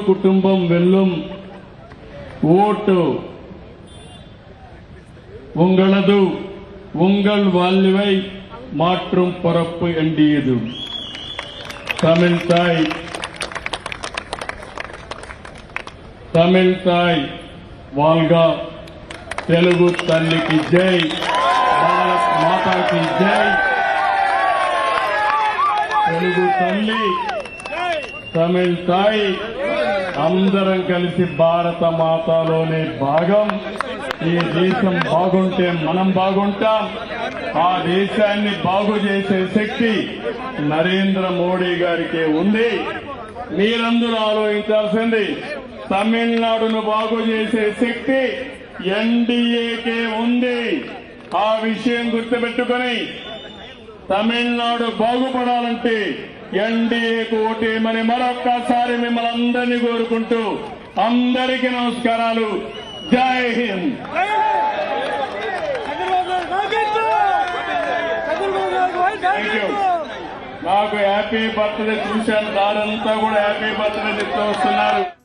குடும்பம் வெல்லும் ஓட்டு உங்களது உங்கள் வாழ்வை மாற்றும் பொறுப்பு எண்டியது. தமிழ் தாய் வாழ்க. తెలుగు తల్లికి జై. భారత్ మాతాకి జై. తెలుగు తల్లి తమిళ తాయి అందరం కలిసి భారత మాతలోనే భాగం. ఈ దేశం బాగుంటే మనం బాగుంటాం. ఆ దేశాన్ని బాగు చేసే శక్తి నరేంద్ర మోడీ గారికి ఉంది. మీరందరూ ఆలోచించాల్సింది తమిళనాడును బాగు చేసే శక్తి ఎన్డీఏకే ఉంది. ఆ విషయం గుర్తుపెట్టుకుని తమిళనాడు బాగుపడాలంటే ఎన్డీఏకు ఓటేయమని మరొక్కసారి మిమ్మల్ని అందరినీ కోరుకుంటూ అందరికీ నమస్కారాలు. జై హింద్. నాకు హ్యాపీ బర్త్డే చూశాను. దారంతా కూడా హ్యాపీ బర్త్డే చెప్తూ వస్తున్నారు.